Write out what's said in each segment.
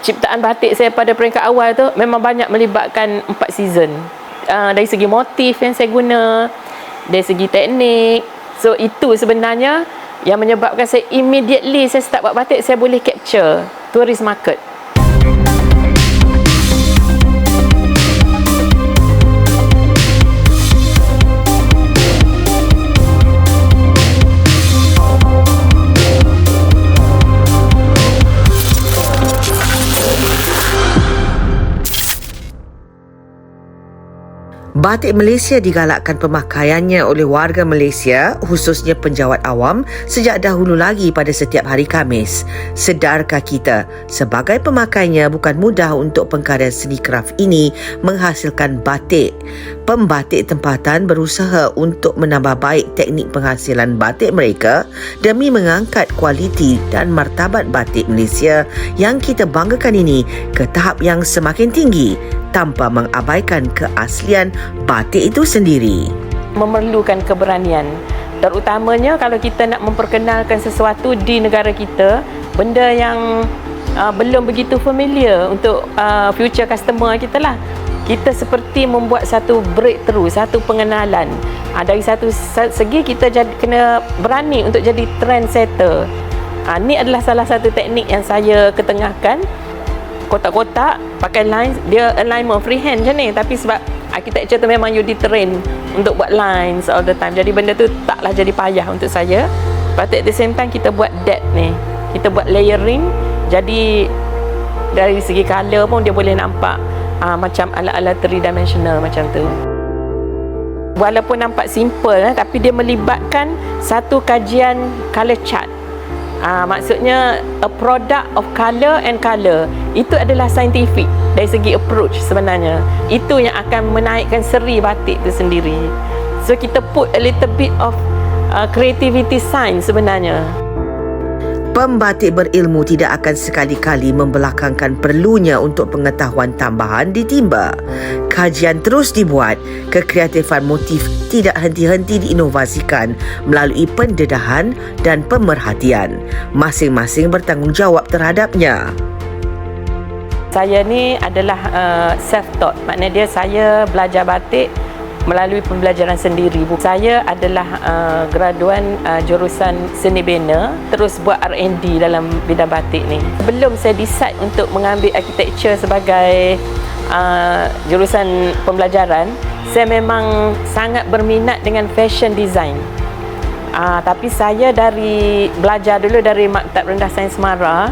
ciptaan batik saya pada peringkat awal tu memang banyak melibatkan 4 season. Dari segi motif yang saya guna, dari segi teknik. So itu sebenarnya yang menyebabkan saya immediately saya start buat batik, saya boleh capture tourist market. Batik Malaysia digalakkan pemakaiannya oleh warga Malaysia, khususnya penjawat awam, sejak dahulu lagi pada setiap hari Khamis. Sedarkah kita, sebagai pemakainya bukan mudah untuk pengkarya seni kraf ini menghasilkan batik. Pembatik tempatan berusaha untuk menambah baik teknik penghasilan batik mereka demi mengangkat kualiti dan martabat batik Malaysia yang kita banggakan ini ke tahap yang semakin tinggi, tanpa mengabaikan keaslian batik itu sendiri. Memerlukan keberanian, terutamanya kalau kita nak memperkenalkan sesuatu di negara kita, benda yang belum begitu familiar untuk future customer kita lah. Kita seperti membuat satu breakthrough, satu pengenalan. Dari satu segi kita kena berani untuk jadi trendsetter. Ini adalah salah satu teknik yang saya ketengahkan. Kotak-kotak pakai lines, dia alignment freehand je ni, tapi sebab architecture tu memang you train untuk buat lines all the time, jadi benda tu taklah jadi payah untuk saya. But at the same time kita buat depth ni, kita buat layering, jadi dari segi colour pun dia boleh nampak macam ala-ala 3-dimensional macam tu. Walaupun nampak simple tapi dia melibatkan satu kajian colour chart. Maksudnya a product of colour and colour itu adalah scientific dari segi approach sebenarnya. Itu yang akan menaikkan seri batik itu sendiri. So kita put a little bit of creativity science sebenarnya. Pembatik berilmu tidak akan sekali-kali membelakangkan perlunya untuk pengetahuan tambahan ditimba. Kajian terus dibuat, kekreatifan motif tidak henti-henti diinovasikan melalui pendedahan dan pemerhatian. Masing-masing bertanggungjawab terhadapnya. Saya ni adalah self-taught, maknanya dia saya belajar batik melalui pembelajaran sendiri. Saya adalah graduan jurusan seni bina, terus buat R&D dalam bidang batik ni. Sebelum saya decide untuk mengambil architecture sebagai jurusan pembelajaran, saya memang sangat berminat dengan fashion design. Tapi saya belajar dulu dari Maktab Rendah Sains Mara,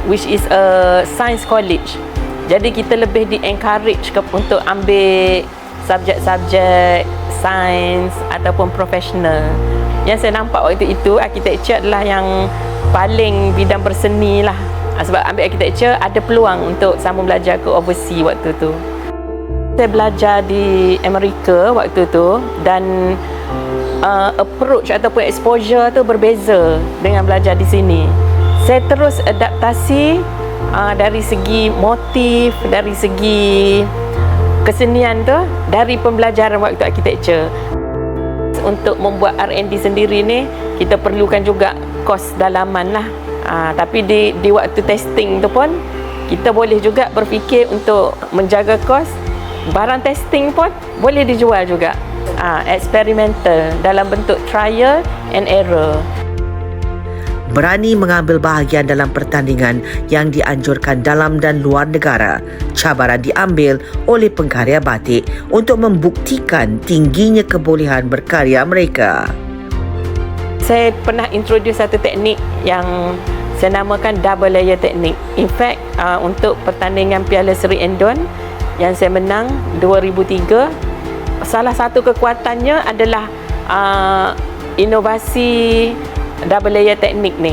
which is a science college. Jadi kita lebih di-encourage untuk ambil subjek-subjek sains ataupun profesional. Yang saya nampak waktu itu, architecture adalah yang paling bidang berseni lah. Sebab ambil architecture ada peluang untuk sambung belajar ke overseas waktu tu. Saya belajar di Amerika waktu tu dan approach ataupun exposure tu berbeza dengan belajar di sini. Saya terus adaptasi dari segi motif, dari segi kesenian tu dari pembelajaran waktu architecture. Untuk membuat R&D sendiri ni kita perlukan juga kos dalaman lah. Tapi di waktu testing tu pun kita boleh juga berfikir untuk menjaga kos. Barang testing pun boleh dijual juga. Experimental dalam bentuk trial and error. Berani mengambil bahagian dalam pertandingan yang dianjurkan dalam dan luar negara. Cabaran diambil oleh pengkarya batik untuk membuktikan tingginya kebolehan berkarya mereka. Saya pernah introduce satu teknik yang saya namakan double layer teknik. In fact, untuk pertandingan Piala Seri Endon yang saya menang 2003, salah satu kekuatannya adalah inovasi double layer teknik ni.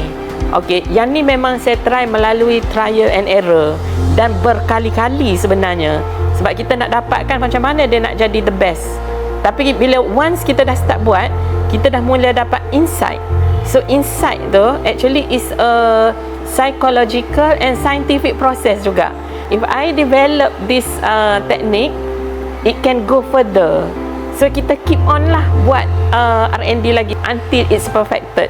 Okey, yang ni memang saya try melalui trial and error dan berkali-kali sebenarnya. Sebab kita nak dapatkan macam mana dia nak jadi the best. Tapi bila once kita dah start buat, kita dah mula dapat insight. So insight tu actually is a psychological and scientific process juga. If I develop this technique, it can go further. So kita keep on lah buat R&D lagi until it's perfected.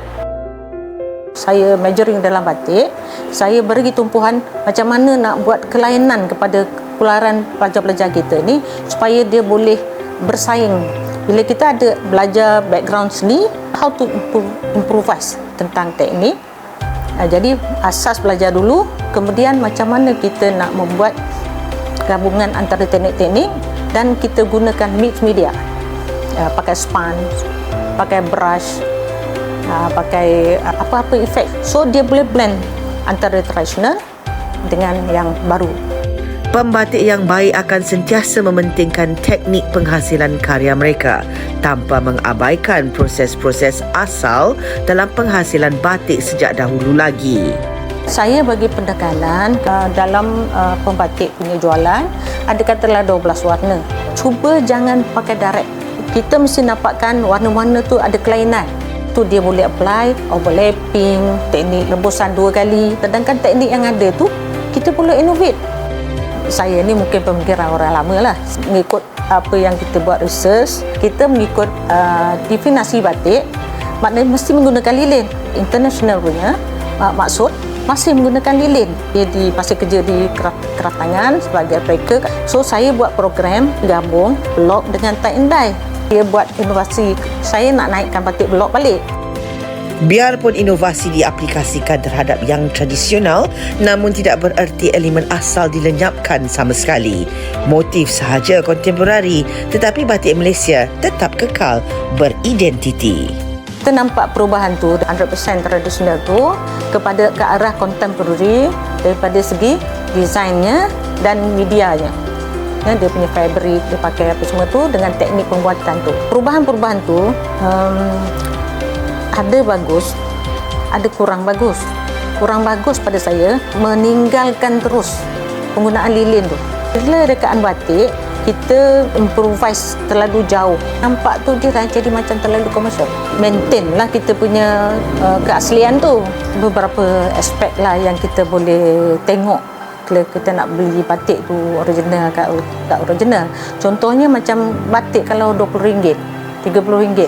Saya majoring dalam batik. Saya beri tumpuan macam mana nak buat kelainan kepada kepularan pelajar-pelajar kita ni supaya dia boleh bersaing. Bila kita ada belajar background seni, how to improvise tentang teknik. Jadi asas belajar dulu, kemudian macam mana kita nak membuat gabungan antara teknik-teknik dan kita gunakan mix media. Pakai sponge, pakai brush, pakai apa-apa efek. So dia boleh blend antara tradisional dengan yang baru. Pembatik yang baik akan sentiasa mementingkan teknik penghasilan karya mereka tanpa mengabaikan proses-proses asal dalam penghasilan batik sejak dahulu lagi. Saya bagi pendekanan dalam pembatik punya jualan, ada katalah 12 warna. Cuba jangan pakai direct. Kita mesti nampakkan warna-warna tu ada kelainan. Tu dia boleh apply overlapping, teknik rebusan 2 kali. Sedangkan teknik yang ada tu kita boleh innovate. Saya ni mungkin pemikiran orang lama lah. Mengikut apa yang kita buat research, kita mengikut definisi batik, maknanya mesti menggunakan lilin. International punya maksud masih menggunakan lilin. Dia masih kerja di keratangan sebagai breaker. So saya buat program gabung blok dengan tie and dye. Dia buat inovasi, saya nak naikkan batik blok balik. Biarpun inovasi diaplikasikan terhadap yang tradisional, namun tidak bererti elemen asal dilenyapkan sama sekali. Motif sahaja kontemporari, tetapi batik Malaysia tetap kekal beridentiti. Kita nampak perubahan tu 100% tradisional tu ke arah contemporary daripada segi desainnya dan medianya. Dia punya fabric, dia pakai apa semua tu dengan teknik pembuatan tu. Perubahan-perubahan tu ada bagus, ada kurang bagus. Kurang bagus pada saya meninggalkan terus penggunaan lilin tu. Bila rekaan batik, kita improvise terlalu jauh. Nampak tu dia dah jadi macam terlalu komersial. Maintain lah kita punya keaslian tu. Beberapa aspek lah yang kita boleh tengok kalau kita nak beli batik tu original kat original. Contohnya macam batik kalau RM20, RM30,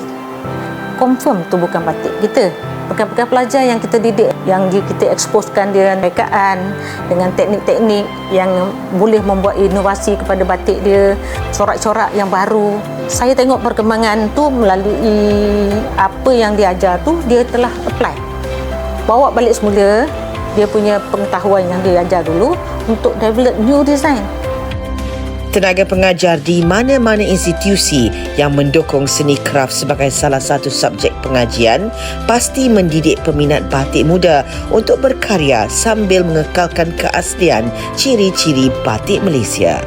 confirm tu bukan batik kita. Bukan pelajar yang kita didik, yang kita exposekan dia rekaan dengan teknik-teknik yang boleh membuat inovasi kepada batik dia, corak-corak yang baru. Saya tengok perkembangan tu melalui apa yang dia ajar tu, dia telah apply. Bawa balik semula dia punya pengetahuan yang dia ajar dulu untuk develop new design. Tenaga pengajar di mana-mana institusi yang mendukung seni kraft sebagai salah satu subjek pengajian pasti mendidik peminat batik muda untuk berkarya sambil mengekalkan keaslian ciri-ciri batik Malaysia.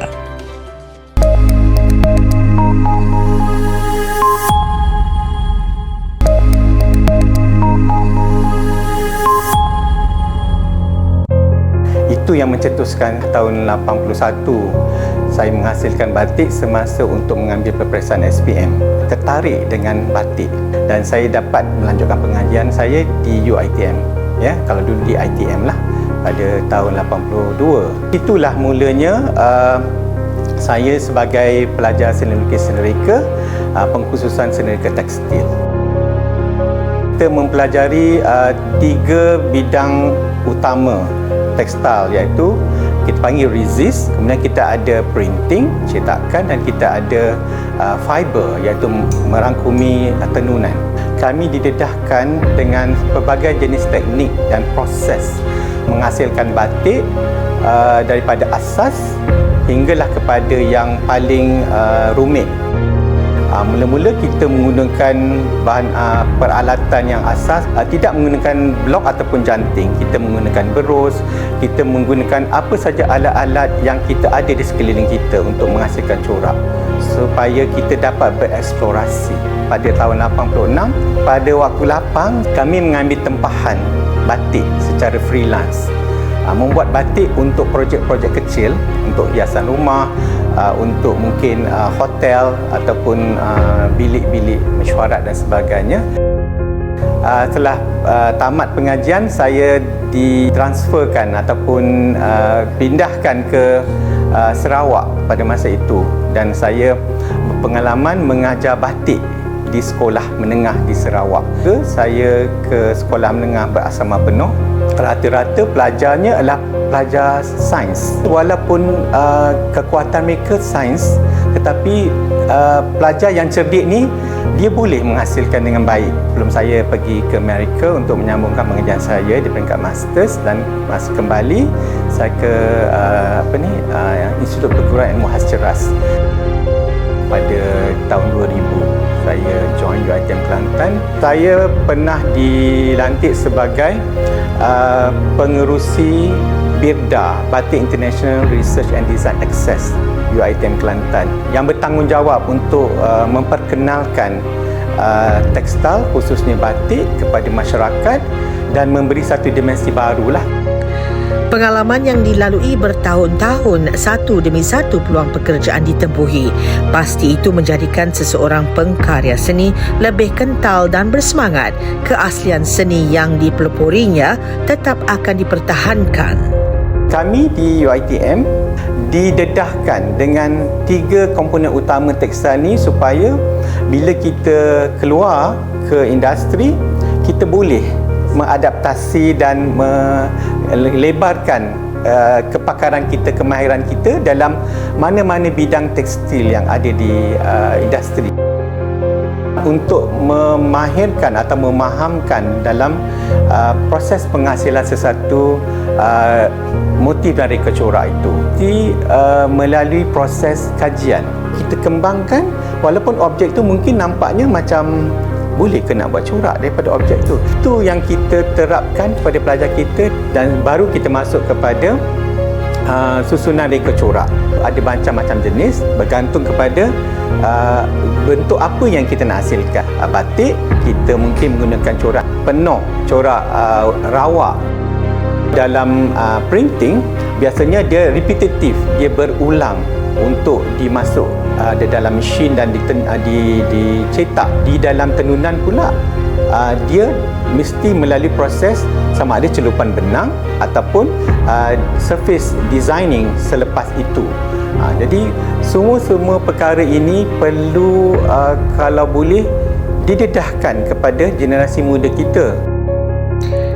Itu yang mencetuskan tahun 81 saya menghasilkan batik semasa untuk mengambil peperiksaan SPM. Tertarik dengan batik dan saya dapat melanjutkan pengajian saya di UiTM. Ya, kalau dulu di ITM lah pada tahun 82. Itulah mulanya saya sebagai pelajar seni lukis seni reka, pengkhususan seni reka tekstil. Kita mempelajari 3 bidang utama tekstil, iaitu kita panggil resist, kemudian kita ada printing, cetakan, dan kita ada fiber, iaitu merangkumi tenunan. Kami didedahkan dengan pelbagai jenis teknik dan proses menghasilkan batik daripada asas hinggalah kepada yang paling rumit. Mula-mula kita menggunakan bahan peralatan yang asas, tidak menggunakan blok ataupun janting. Kita menggunakan berus, kita menggunakan apa saja alat-alat yang kita ada di sekeliling kita untuk menghasilkan corak supaya kita dapat bereksplorasi. Pada tahun 86, pada waktu lapang, kami mengambil tempahan batik secara freelance. Membuat batik untuk projek-projek kecil, untuk hiasan rumah, untuk mungkin hotel ataupun bilik-bilik mesyuarat dan sebagainya. Setelah tamat pengajian, saya ditransferkan ataupun pindahkan ke Sarawak pada masa itu, dan saya berpengalaman mengajar batik di sekolah menengah di Sarawak. Saya ke sekolah menengah berasrama penuh. Rata-rata pelajarnya adalah pelajar sains. Walaupun kekuatan mereka sains, tetapi pelajar yang cerdik ni dia boleh menghasilkan dengan baik. Sebelum saya pergi ke Amerika untuk menyambungkan pengajian saya di peringkat masters, dan masa kembali saya ke Institut Perguruan Ilmu Khas Ceras. Pada tahun 2000 saya join UiTM Kelantan. Saya pernah dilantik sebagai pengerusi BIRDA, Batik International Research and Design Access UiTM Kelantan, yang bertanggungjawab untuk memperkenalkan tekstil khususnya batik kepada masyarakat dan memberi satu dimensi barulah. Pengalaman yang dilalui bertahun-tahun, satu demi satu peluang pekerjaan ditempuhi. Pasti itu menjadikan seseorang pengkarya seni lebih kental dan bersemangat. Keaslian seni yang dipeloporinya tetap akan dipertahankan. Kami di UiTM didedahkan dengan 3 komponen utama tekstil ni supaya bila kita keluar ke industri, kita boleh mengadaptasi dan melebarkan kepakaran kita, kemahiran kita dalam mana-mana bidang tekstil yang ada di industri. Untuk memahirkan atau memahamkan dalam proses penghasilan sesuatu motif dan reka corak itu, melalui proses kajian kita kembangkan. Walaupun objek itu mungkin nampaknya macam boleh ke nak buat corak daripada objek itu. Itu yang kita terapkan kepada pelajar kita, dan baru kita masuk kepada susunan reka corak. Ada macam-macam jenis bergantung kepada bentuk apa yang kita nak hasilkan. Batik, kita mungkin menggunakan corak penuh, corak rawak. Dalam printing, biasanya dia repetitif, dia berulang untuk dimasuk di dalam mesin dan dicetak. Di dalam tenunan pula, dia mesti melalui proses sama ada celupan benang ataupun surface designing selepas itu. Jadi semua perkara ini perlu kalau boleh didedahkan kepada generasi muda kita.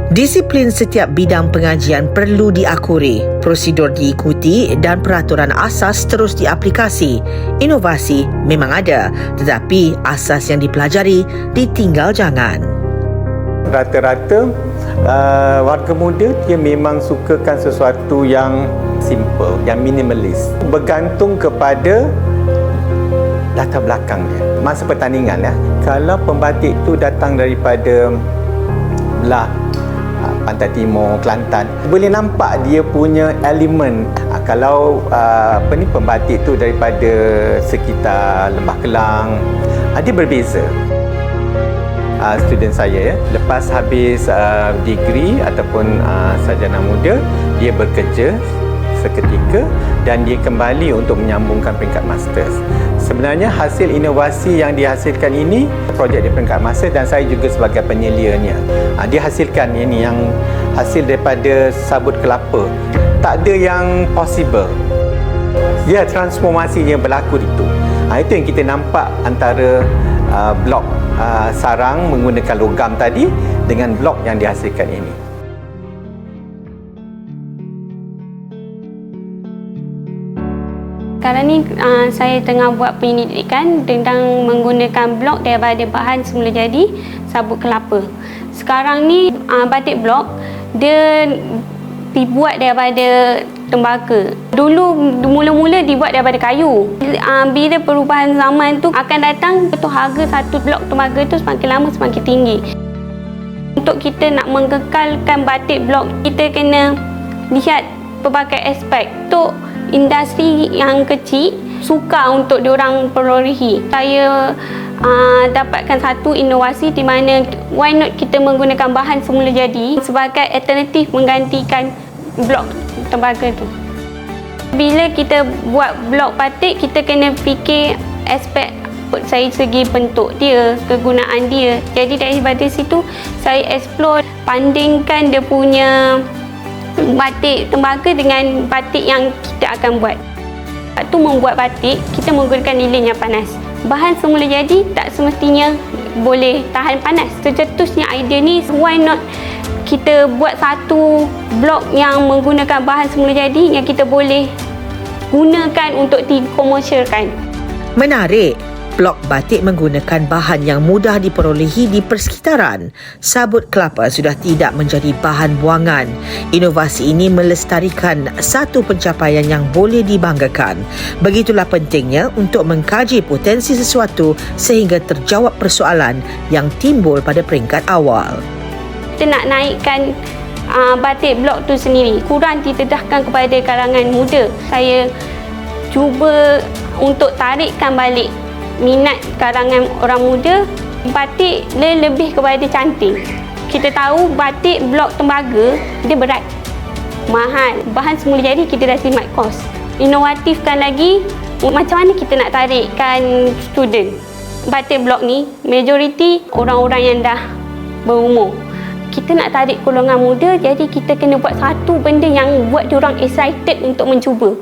Disiplin setiap bidang pengajian perlu diakuri, prosedur diikuti dan peraturan asas terus diaplikasi. Inovasi memang ada, tetapi asas yang dipelajari ditinggal jangan. Rata-rata warga muda dia memang sukakan sesuatu yang simple, yang minimalis, bergantung kepada latar belakang dia. Masa pertandingan, kalau pembatik tu datang daripada belah Pantai Timur, Kelantan, boleh nampak dia punya elemen. Kalau pembatik tu daripada sekitar Lembah Kelang, dia berbeza. Student saya lepas habis degree ataupun sarjana muda, dia bekerja seketika dan dia kembali untuk menyambungkan peringkat masters. Sebenarnya hasil inovasi yang dihasilkan ini projek di peringkat master, dan saya juga sebagai penyelianya. Dia hasilkan ini yang hasil daripada sabut kelapa. Tak ada yang possible. Ya, transformasi yang berlaku itu. Itu yang kita nampak antara blok sarang menggunakan logam tadi dengan blok yang dihasilkan ini. Sekarang ni saya tengah buat penyelidikan tentang menggunakan blok daripada bahan semula jadi sabut kelapa. Sekarang ni batik blok dia dibuat daripada tembaga. Dulu mula-mula dibuat daripada kayu. Bila perubahan zaman tu akan datang, tu harga satu blok tembaga tu semakin lama semakin tinggi. Untuk kita nak mengkekalkan batik blok, kita kena lihat pelbagai aspek. Untuk industri yang kecil suka untuk diorang perolehi. Saya dapatkan satu inovasi di mana why not kita menggunakan bahan semula jadi sebagai alternatif menggantikan blok tembaga tu. Bila kita buat blok batik, kita kena fikir aspek dari segi bentuk dia, kegunaan dia. Jadi daripada situ saya explore, bandingkan dia punya batik tembaga dengan batik yang kita akan buat. Waktu membuat batik, kita menggunakan lilin yang panas. bahan semula jadi tak semestinya boleh tahan panas. Tercetusnya idea ni, why not kita buat satu blok yang menggunakan bahan semula jadi yang kita boleh gunakan untuk dikomersialkan. Menarik. Blok batik menggunakan bahan yang mudah diperolehi di persekitaran. Sabut kelapa sudah tidak menjadi bahan buangan. Inovasi ini melestarikan satu pencapaian yang boleh dibanggakan. Begitulah pentingnya untuk mengkaji potensi sesuatu sehingga terjawab persoalan yang timbul pada peringkat awal. Kita nak naikkan batik blok tu sendiri, kurang didedahkan kepada kalangan muda. Saya cuba untuk tarikkan balik minat kalangan orang muda. Batik dia lebih kepada cantik. Kita tahu batik blok tembaga dia berat, mahal, bahan semula jadi kita dah jimat kos. Inovatifkan lagi, macam mana kita nak tarikkan student. Batik blok ni majoriti orang-orang yang dah berumur. Kita nak tarik golongan muda, jadi kita kena buat satu benda yang buat diorang excited untuk mencuba.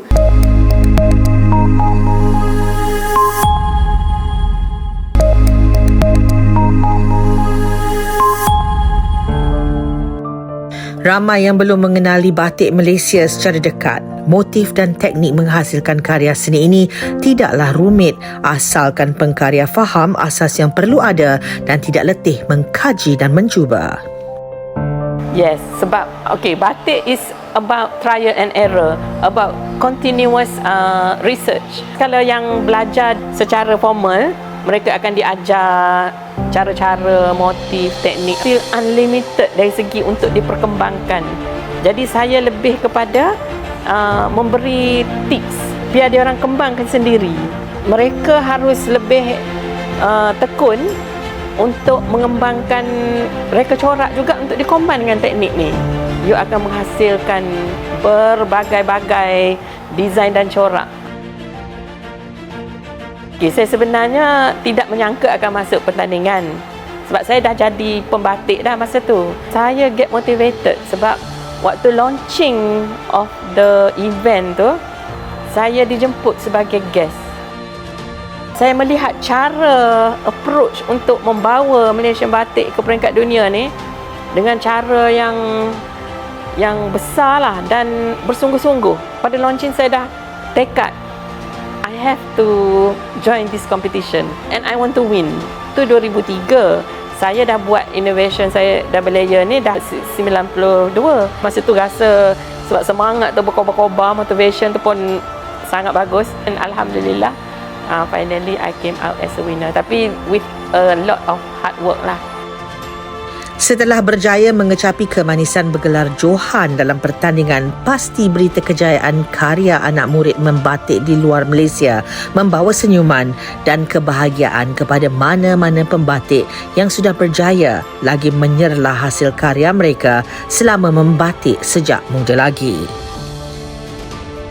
Ramai yang belum mengenali batik Malaysia secara dekat. Motif dan teknik menghasilkan karya seni ini tidaklah rumit asalkan pengkarya faham asas yang perlu ada dan tidak letih mengkaji dan mencuba. Yes, sebab batik is about trial and error, about continuous research. Kalau yang belajar secara formal, mereka akan diajar cara-cara, motif, teknik. Still unlimited dari segi untuk diperkembangkan. Jadi saya lebih kepada memberi tips biar dia orang kembangkan sendiri. Mereka harus lebih tekun untuk mengembangkan reka corak juga untuk dikombin dengan teknik ni. You akan menghasilkan berbagai-bagai desain dan corak. Saya sebenarnya tidak menyangka akan masuk pertandingan sebab saya dah jadi pembatik dah masa tu. Saya get motivated sebab waktu launching of the event tu, saya dijemput sebagai guest. Saya melihat cara approach untuk membawa Malaysian batik ke peringkat dunia ni dengan cara yang besar lah dan bersungguh-sungguh. Pada launching saya dah tekad, I have to join this competition and I want to win. Tu 2003. Saya dah buat innovation saya double layer ni dah 92. Masa tu rasa sebab semangat tu berkobar-kobar, motivation tu pun sangat bagus. And Alhamdulillah, finally I came out as a winner. Tapi with a lot of hard work lah. Setelah berjaya mengecapi kemanisan bergelar Johan dalam pertandingan, pasti berita kejayaan karya anak murid membatik di luar Malaysia membawa senyuman dan kebahagiaan kepada mana-mana pembatik yang sudah berjaya lagi menyerlah hasil karya mereka selama membatik sejak muda lagi.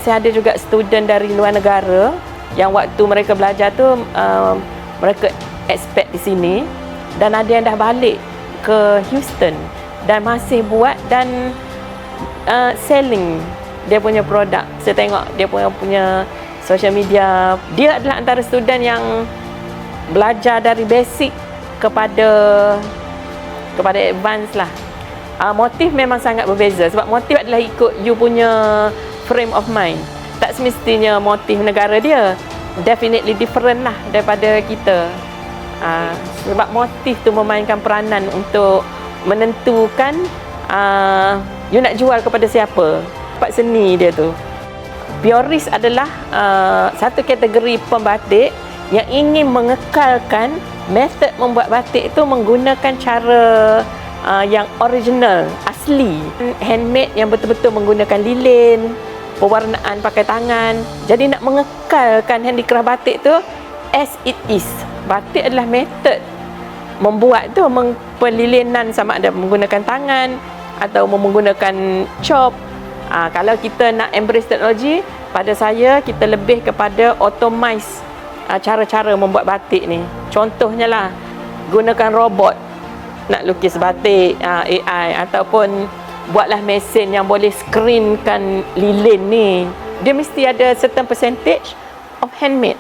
Saya ada juga student dari luar negara yang waktu mereka belajar tu mereka expat di sini dan ada yang dah balik ke Houston dan masih buat dan selling dia punya produk. Saya tengok dia punya social media. Dia adalah antara student yang belajar dari basic kepada advance lah. Motif memang sangat berbeza sebab motif adalah ikut you punya frame of mind. Tak semestinya motif negara dia. Definitely different lah daripada kita. Sebab motif tu memainkan peranan untuk menentukan you nak jual kepada siapa. Part seni dia tu. Purist adalah satu kategori pembatik yang ingin mengekalkan metod membuat batik tu menggunakan cara yang original, asli, handmade yang betul-betul menggunakan lilin, pewarnaan pakai tangan. Jadi nak mengekalkan handicraft batik tu as it is. Batik adalah metod membuat tu, penlilinan sama ada menggunakan tangan atau menggunakan chop. Kalau kita nak embrace teknologi, pada saya kita lebih kepada automize cara-cara membuat batik ni. Contohnya lah, gunakan robot nak lukis batik, AI, ataupun buatlah mesin yang boleh screenkan lilin ni. Dia mesti ada certain percentage of handmade.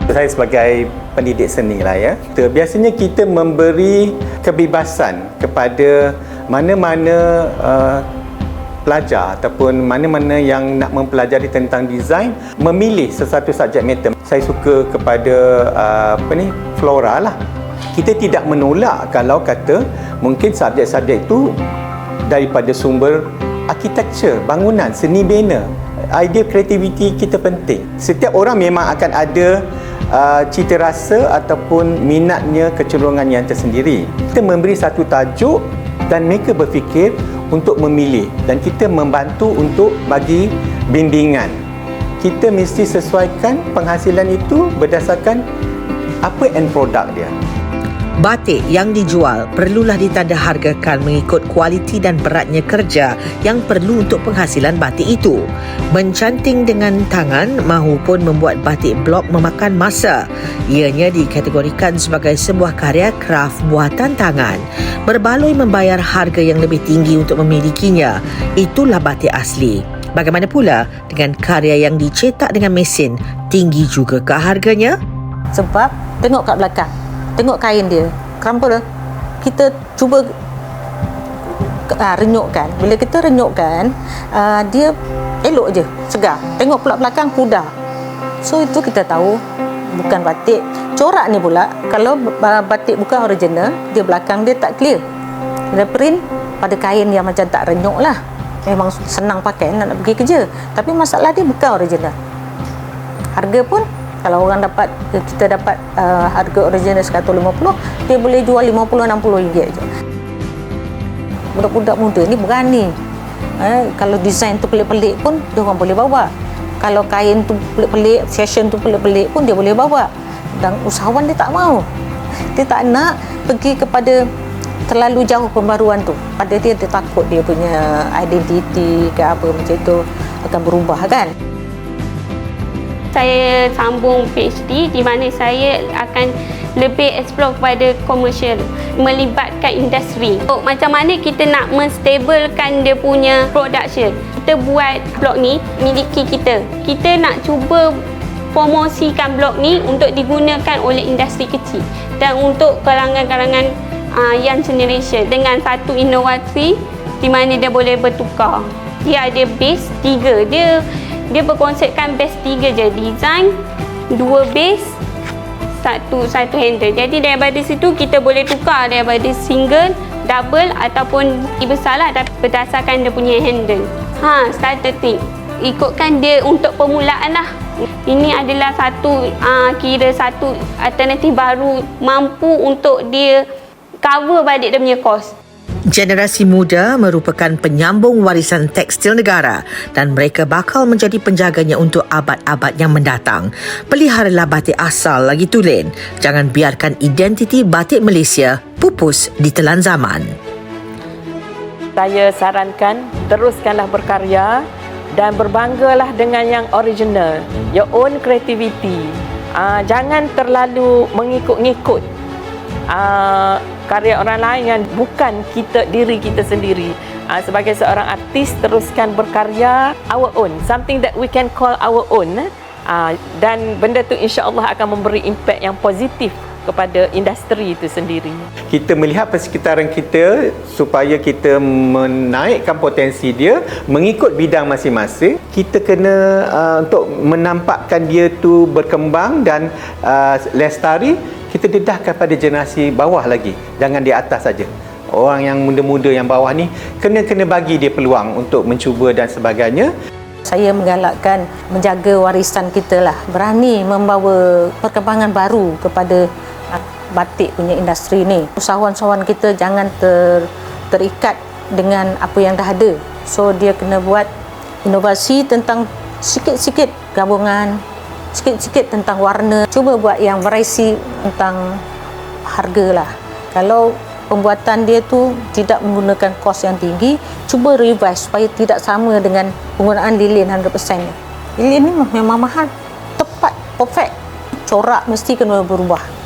Saya sebagai pendidik seni lah ya. Biasanya kita memberi kebebasan kepada mana-mana pelajar ataupun mana-mana yang nak mempelajari tentang design memilih sesuatu subjek matter. Saya suka kepada flora lah. Kita tidak menolak kalau kata mungkin subjek-subjek itu daripada sumber architecture, bangunan, seni bina. Idea kreativiti kita penting. Setiap orang memang akan ada cita rasa ataupun minatnya, kecenderungannya yang tersendiri. Kita memberi satu tajuk dan mereka berfikir untuk memilih dan kita membantu untuk bagi bimbingan. Kita mesti sesuaikan penghasilan itu berdasarkan apa end product dia. Batik yang dijual perlulah ditanda hargakan mengikut kualiti dan beratnya kerja yang perlu untuk penghasilan batik itu. Mencanting dengan tangan mahupun membuat batik blok memakan masa. Ianya dikategorikan sebagai sebuah karya kraf buatan tangan. Berbaloi membayar harga yang lebih tinggi untuk memilikinya. Itulah batik asli. Bagaimana pula dengan karya yang dicetak dengan mesin? Tinggi jugakah harganya? Sebab tengok kat belakang, tengok kain dia, crumple. Kita cuba renyukkan. Bila kita renyukkan, dia elok je, segar. Tengok pula belakang, pudar. So itu kita tahu bukan batik. Corak ni pula, kalau batik bukan original, dia belakang dia tak clear. Dia print pada kain yang macam tak renyuk lah. Memang senang pakai nak pergi kerja. Tapi masalah dia bukan original. Harga pun kalau orang kita dapat harga original 150, dia boleh jual 50-60 ringgit je. Budak-budak muda ni berani. Kalau design tu pelik-pelik pun dia orang boleh bawa. Kalau kain tu pelik-pelik, fashion tu pelik-pelik pun dia boleh bawa. Dan usahawan dia tak mau. Dia tak nak pergi kepada terlalu jauh pembaruan tu. Pada dia takut dia punya identiti ke apa macam tu akan berubah kan. Saya sambung PhD di mana saya akan lebih explore kepada komersial, melibatkan industri. Macam mana kita nak menstablekan dia punya production. Kita buat blog ni miliki kita. Kita nak cuba promosikan blog ni untuk digunakan oleh industri kecil dan untuk kalangan-kalangan young generation dengan satu inovasi di mana dia boleh bertukar. Dia ada base 3. Dia berkonsepkan base 3 je, design, 2 base, satu handle. Jadi daripada situ kita boleh tukar daripada single, double ataupun besar lah berdasarkan dia punya handle. Starter thing. Ikutkan dia untuk permulaan lah. Ini adalah satu alternatif baru mampu untuk dia cover balik dia punya kos. Generasi muda merupakan penyambung warisan tekstil negara dan mereka bakal menjadi penjaganya untuk abad-abad yang mendatang. Peliharalah batik asal lagi tulen. Jangan biarkan identiti batik Malaysia pupus di telan zaman. Saya sarankan teruskanlah berkarya dan berbanggalah dengan yang original, your own creativity. Jangan terlalu mengikut-ngikut karya orang lain yang bukan diri kita sendiri. Sebagai seorang artis, teruskan berkarya our own, something that we can call our own, dan benda tu insya-Allah akan memberi impak yang positif kepada industri itu sendiri. Kita melihat persekitaran kita supaya kita menaikkan potensi dia mengikut bidang masing-masing. Kita kena untuk menampakkan dia tu berkembang dan lestari, kita dedahkan pada generasi bawah lagi, jangan di atas saja. Orang yang muda-muda yang bawah ni kena bagi dia peluang untuk mencuba dan sebagainya. Saya menggalakkan menjaga warisan kita lah, berani membawa perkembangan baru kepada batik punya industri ni. Usahawan-usahawan kita jangan terikat dengan apa yang dah ada. So dia kena buat inovasi tentang sikit-sikit gabungan, sikit-sikit tentang warna. Cuba buat yang variasi tentang harga lah. Kalau pembuatan dia tu tidak menggunakan kos yang tinggi, cuba revise supaya tidak sama dengan penggunaan lilin 100%. Lilin ni memang mahal, tepat, perfect. Corak mesti kena berubah.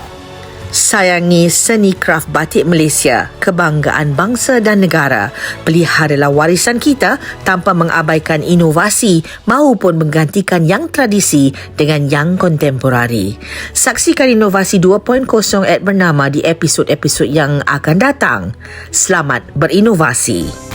Sayangi seni kraf batik Malaysia, kebanggaan bangsa dan negara. Peliharalah warisan kita tanpa mengabaikan inovasi maupun menggantikan yang tradisi dengan yang kontemporari. Saksikan Inovasi 2.0 bernama di episod-episod yang akan datang. Selamat berinovasi.